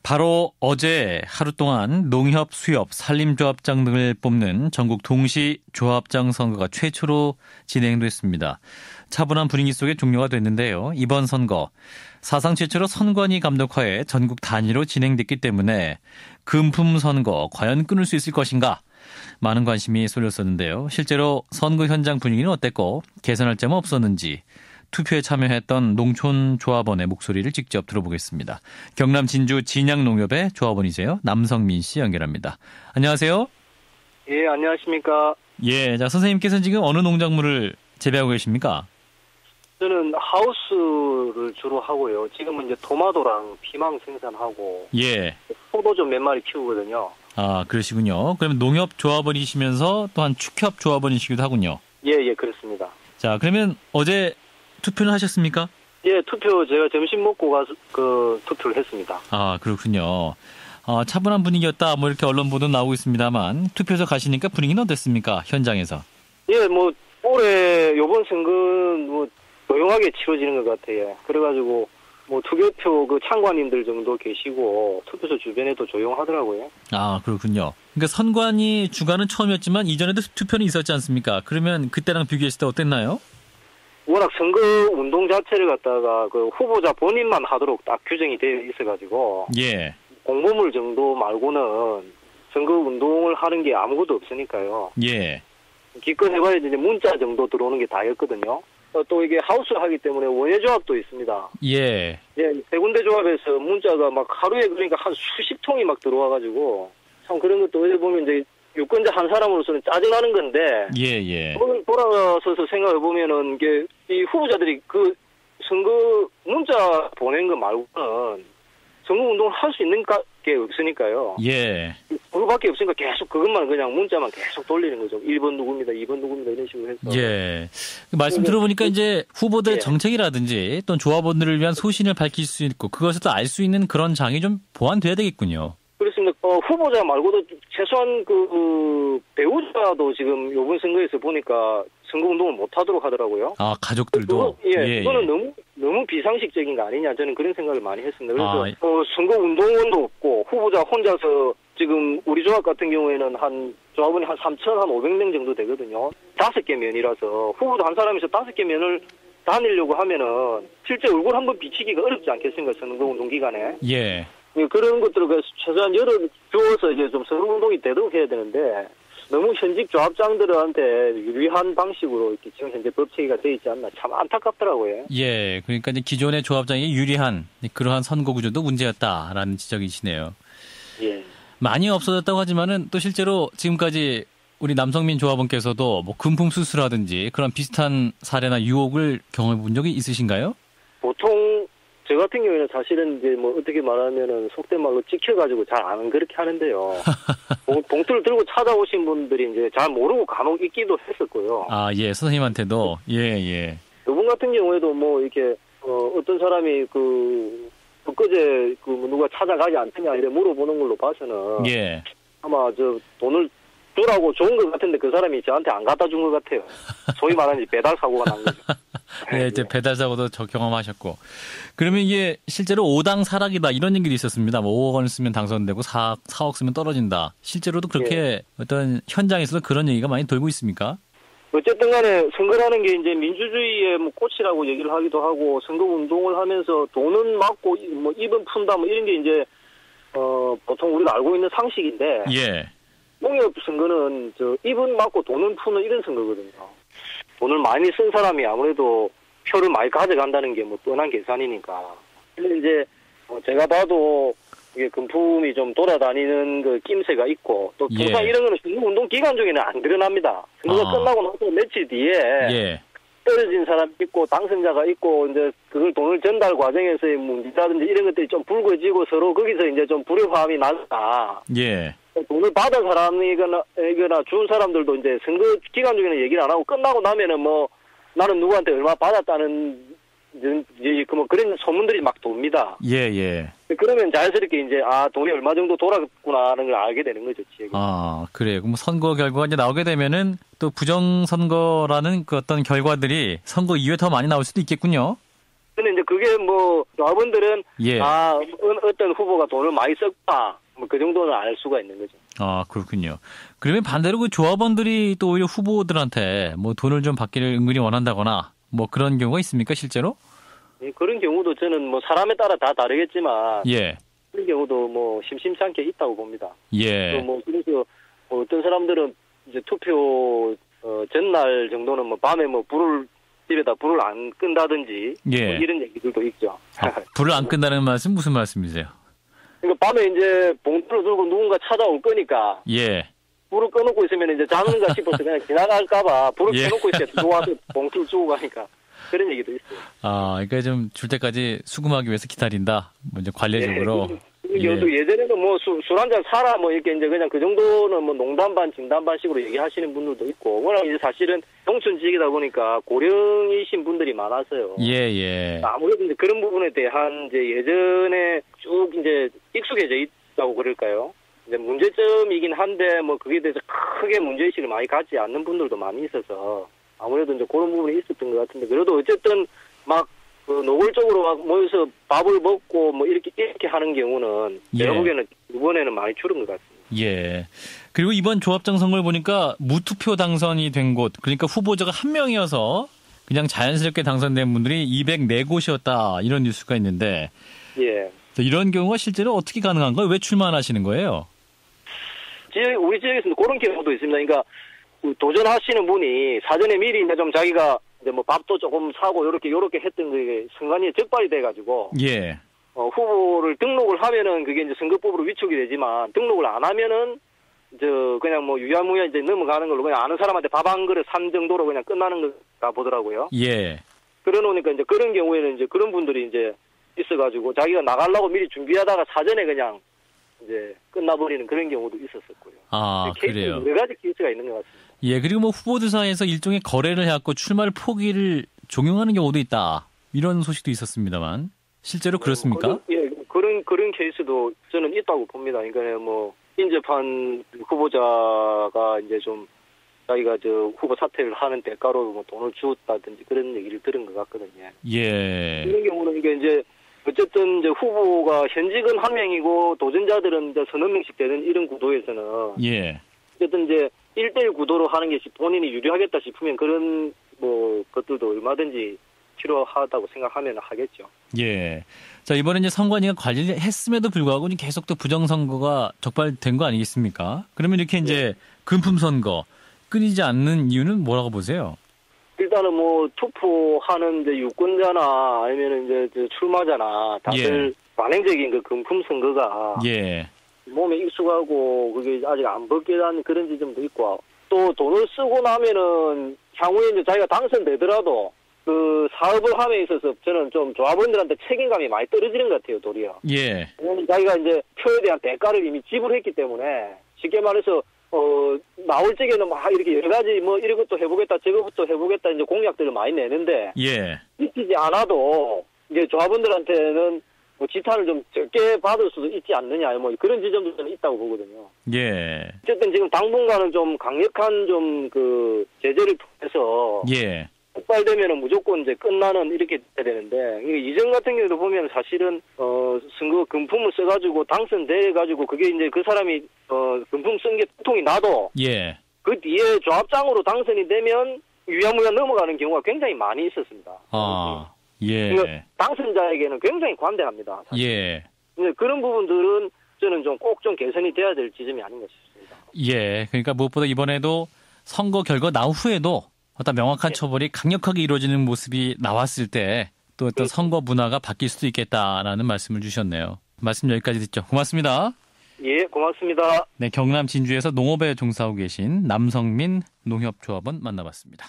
바로 어제 하루 동안 농협, 수협, 산림조합장 등을 뽑는 전국 동시 조합장 선거가 최초로 진행됐습니다. 차분한 분위기 속에 종료가 됐는데요. 이번 선거 사상 최초로 선관위 감독하에 전국 단위로 진행됐기 때문에 금품 선거 과연 끊을 수 있을 것인가? 많은 관심이 쏠렸었는데요. 실제로 선거 현장 분위기는 어땠고 개선할 점 없었는지 투표에 참여했던 농촌조합원의 목소리를 직접 들어보겠습니다. 경남 진주 진양농협의 조합원이세요. 남성민 씨 연결합니다. 안녕하세요. 예, 안녕하십니까. 예, 자 선생님께서는 지금 어느 농작물을 재배하고 계십니까? 저는 하우스를 주로 하고요. 지금은 이제 토마토랑 피망 생산하고 예. 포도 좀 몇 마리 키우거든요. 아, 그러시군요. 그러면 농협 조합원이시면서 또한 축협 조합원이시기도 하군요. 예, 그렇습니다. 자, 그러면 어제 투표는 하셨습니까? 예, 투표 제가 점심 먹고 가서 투표를 했습니다. 아, 그렇군요. 차분한 분위기였다. 뭐 이렇게 언론 보도 나오고 있습니다만 투표소 가시니까 분위기는 어땠습니까? 현장에서. 예, 올해 요번 선거는 조용하게 치러지는 것 같아요. 그래가지고 투개표 창관님들 정도 계시고 투표소 주변에도 조용하더라고요. 아, 그렇군요. 그러니까 선관위 주간은 처음이었지만 이전에도 투표는 있었지 않습니까? 그러면 그때랑 비교했을 때 어땠나요? 워낙 선거 운동 자체를 갖다가 후보자 본인만 하도록 딱 규정이 되어 있어가지고 예. 공보물 정도 말고는 선거 운동을 하는 게 아무것도 없으니까요. 예. 기껏 해봐야 이제 문자 정도 들어오는 게 다였거든요. 또 이게 하우스 하기 때문에 원예조합도 있습니다. 예. 예, 세 군데 조합에서 문자가 막 하루에 그러니까 한 수십 통이 막 들어와가지고 참 그런 것도 어제 보면 이제 유권자 한 사람으로서는 짜증나는 건데. 예. 오늘 돌아서서 생각해 보면은 이게 이 후보자들이 선거 문자 보낸 거 말고는 선거 운동을 할 수 있는 게 없으니까요. 예. 그거밖에 없으니까 계속 그것만 그냥 문자만 계속 돌리는 거죠. 1번 누구입니다, 2번 누구입니다 이런 식으로 해서. 예. 말씀 들어보니까 이제 후보들의 예. 정책이라든지 또는 조합원들을 위한 소신을 밝힐 수 있고 그것을 또 알 수 있는 그런 장이 좀 보완돼야 되겠군요. 그렇습니다. 후보자 말고도 최소한 배우자도 지금 이번 선거에서 보니까 선거 운동을 못 하도록 하더라고요. 아, 가족들도? 이거는 너무 비상식적인 거 아니냐 저는 그런 생각을 많이 했습니다. 그래서 아, 선거 운동원도 없고 후보자 혼자서 지금 우리 조합 같은 경우에는 조합원이 한 3,500명 정도 되거든요. 5개 면이라서 후보자 한 사람에서 5개 면을 다니려고 하면은 실제 얼굴 한번 비치기가 어렵지 않겠습니까? 선거 운동 기간에. 예. 그런 것들을 최소한 열을 주어서 이제 좀 선거 운동이 되도록 해야 되는데 너무 현직 조합장들한테 유리한 방식으로 이렇게 지금 현재 법체계가 되어 있지 않나 참 안타깝더라고요. 예, 그러니까 이제 기존의 조합장에게 유리한 그러한 선거 구조도 문제였다라는 지적이시네요. 예. 많이 없어졌다고 하지만은 또 실제로 지금까지 우리 남성민 조합원께서도 금품 수수라든지 그런 비슷한 사례나 유혹을 경험해 본 적이 있으신가요? 보통 저 같은 경우에는 사실은 이제 어떻게 말하면은 속된 말로 찍혀가지고 잘 안 그렇게 하는데요. 봉투를 들고 찾아오신 분들이 이제 잘 모르고 간혹 있기도 했었고요. 아, 예, 선생님한테도 예. 이분 같은 경우에도 이렇게 어떤 사람이 그제 누가 찾아가지 않느냐 이래 물어보는 걸로 봐서는 예. 아마 돈을 주라고 좋은 것 같은데 그 사람이 저한테 안 갖다 준 것 같아요. 소위 말하는 배달 사고가 난 거죠. 네, 이제 배달 사고도 경험하셨고. 그러면 이게 실제로 5당 사락이다 이런 얘기도 있었습니다. 5억 원 쓰면 당선되고 4억 쓰면 떨어진다. 실제로도 그렇게 어떤 현장에서도 그런 얘기가 많이 돌고 있습니까? 어쨌든 간에 선거라는 게 이제 민주주의의 꽃이라고 얘기를 하기도 하고 선거 운동을 하면서 돈은 맞고 입은 푼다 이런 게 이제 보통 우리가 알고 있는 상식인데. 예. 농협 선거는 입은 맞고 돈은 푸는 이런 선거거든요. 돈을 많이 쓴 사람이 아무래도 표를 많이 가져간다는 게 뻔한 계산이니까. 근데 이제 제가 봐도 이게 금품이 좀 돌아다니는 낌새가 있고 또 통상 이런 거는 선거 운동 기간 중에는 안 드러납니다. 선거가 끝나고 나서 며칠 뒤에 떨어진 사람 있고 당선자가 있고 이제 그걸 돈을 전달 과정에서의 문제라든지 이런 것들이 좀 불거지고 서로 거기서 이제 좀 불협화음이 나다. 예. 돈을 받은 사람이거나 준 사람들도 이제 선거 기간 중에는 얘기를 안 하고 끝나고 나면은 나는 누구한테 얼마 받았다는 그런 소문들이 막 돕니다. 예. 그러면 자연스럽게 이제 돈이 얼마 정도 돌았구나 하는 걸 알게 되는 거죠. 지금. 아, 그래요. 그럼 선거 결과가 이제 나오게 되면은 또 부정선거라는 그 어떤 결과들이 선거 이후에 더 많이 나올 수도 있겠군요. 근데 이제 그게 뭐 조합원들은 예. 어떤 후보가 돈을 많이 썼다. 뭐 그 정도는 알 수가 있는 거죠. 아, 그렇군요. 그러면 반대로 그 조합원들이 또 오히려 후보들한테 뭐 돈을 좀 받기를 은근히 원한다거나 뭐 그런 경우가 있습니까, 실제로? 예, 그런 경우도 저는 뭐 사람에 따라 다 다르겠지만 예. 그런 경우도 뭐 심심치 않게 있다고 봅니다. 예. 뭐 그래서 뭐 어떤 사람들은 이제 투표 전날 정도는 뭐 밤에 뭐 집에다 불을 안 끈다든지 예. 뭐 이런 얘기들도 있죠. 불을 안 끈다는 말씀 무슨 말씀이세요? 그러니까 밤에 이제 봉투를 들고 누군가 찾아올 거니까 예. 불을 꺼놓고 있으면 이제 작은가 싶어서 그냥 지나갈까봐 불을 예. 꺼놓고 있어야 들어와서 봉투를 주고 가니까 그런 얘기도 있어요. 아, 그러니까 좀 줄 때까지 수금하기 위해서 기다린다. 뭐 이제 관례적으로. 예전에는 뭐 술 한 잔 사라 뭐 이렇게 이제 그냥 그 정도는 뭐 농담 반 진담 반식으로 얘기하시는 분들도 있고 워낙 이제 사실은 농촌 지역이다 보니까 고령이신 분들이 많아서요. 예. 아무래도 이제 그런 부분에 대한 이제 예전에 쭉 이제 익숙해져 있다고 그럴까요? 이제 문제점이긴 한데 뭐 그게 대해서 크게 문제의식을 많이 갖지 않는 분들도 많이 있어서 아무래도 이제 그런 부분이 있었던 것 같은데 그래도 어쨌든 막 노골적으로 막 모여서 밥을 먹고 뭐 이렇게 하는 경우는 제가 보기에는 이번에는 많이 줄은 것 같습니다. 예. 그리고 이번 조합장 선거를 보니까 무투표 당선이 된 곳, 그러니까 후보자가 한 명이어서 그냥 자연스럽게 당선된 분들이 204곳이었다 이런 뉴스가 있는데 예. 이런 경우가 실제로 어떻게 가능한가요? 왜 출마 안 하시는 거예요? 우리 지역에서는 그런 경우도 있습니다. 그러니까 도전하시는 분이 사전에 미리 이제 좀 자기가 이제 뭐 밥도 조금 사고 요렇게 했던 게 순간에 적발이 돼가지고 예. 후보를 등록을 하면은 그게 이제 선거법으로 위촉이 되지만 등록을 안 하면은 그냥 뭐 유야무야 이제 넘어가는 걸로 그냥 아는 사람한테 밥 한 그릇 산 정도로 그냥 끝나는 거다 보더라고요. 예. 그러놓으니까 이제 그런 경우에는 이제 그런 분들이 이제 있어가지고 자기가 나가려고 미리 준비하다가 사전에 그냥 이제 끝나버리는 그런 경우도 있었었고요. 아, 그래요. 여러 가지 케이스가 있는 것 같습니다. 예, 그리고 뭐 후보들 사이에서 일종의 거래를 해갖고 출마를 포기를 종용하는 경우도 있다. 이런 소식도 있었습니다만 실제로 그렇습니까? 그런 케이스도 저는 있다고 봅니다. 그러니까 뭐 인접한 후보자가 이제 좀 자기가 후보 사퇴를 하는 대가로 뭐 돈을 주었다든지 그런 얘기를 들은 것 같거든요. 예. 이런 경우는 이제 어쨌든 이제 후보가 현직은 한 명이고 도전자들은 이제 서너 명씩 되는 이런 구도에서는 예. 어쨌든 이제 1대1 구도로 하는 게 본인이 유리하겠다 싶으면 그런 뭐 것들도 얼마든지 필요하다고 생각하면 하겠죠. 예. 자, 이번에 이제 선관위가 관리를 했음에도 불구하고 계속 또 부정선거가 적발된 거 아니겠습니까? 그러면 이렇게 이제 금품선거 끊이지 않는 이유는 뭐라고 보세요? 일단은 뭐 투표하는 이제 유권자나 아니면 이제 출마자나 다들 관행적인 그 금품 선거가 몸에 익숙하고 그게 아직 안 벗겨난 그런 지점도 있고 또 돈을 쓰고 나면은 향후에 이제 자기가 당선되더라도 그 사업을 함에 있어서 저는 좀 조합원들한테 책임감이 많이 떨어지는 것 같아요, 도리어. 예. 왜냐면 자기가 이제 표에 대한 대가를 이미 지불했기 때문에 쉽게 말해서 나올 적에는 막 이렇게 여러 가지 뭐 이런 것도 해보겠다, 저것부터 해보겠다 이제 공약들을 많이 내는데 지키지 않아도 이제 조합원들한테는 뭐 지탄을 좀 적게 받을 수도 있지 않느냐 뭐 그런 지점도 저는 있다고 보거든요. 예. 어쨌든 지금 당분간은 좀 강력한 좀 그 제재를 통해서 폭발되면은 무조건 이제 끝나는 이렇게 돼야 되는데 이전 같은 경우도 보면 사실은 선거 금품을 써가지고 당선돼가지고 그게 이제 그 사람이 금품 쓴 게 통이 나도 그 뒤에 조합장으로 당선이 되면 유야무야 넘어가는 경우가 굉장히 많이 있었습니다. 그러니까 당선자에게는 굉장히 관대합니다. 사실. 그런 부분들은 저는 좀 꼭 좀 개선이 돼야 될 지점이 아닌가 싶습니다. 예, 그러니까 무엇보다 이번에도 선거 결과 나온 후에도 어떤 명확한 처벌이 강력하게 이루어지는 모습이 나왔을 때 또 어떤 선거 문화가 바뀔 수도 있겠다라는 말씀을 주셨네요. 말씀 여기까지 듣죠. 고맙습니다. 예, 고맙습니다. 네, 경남 진주에서 농업에 종사하고 계신 남성민 농협조합원 만나봤습니다.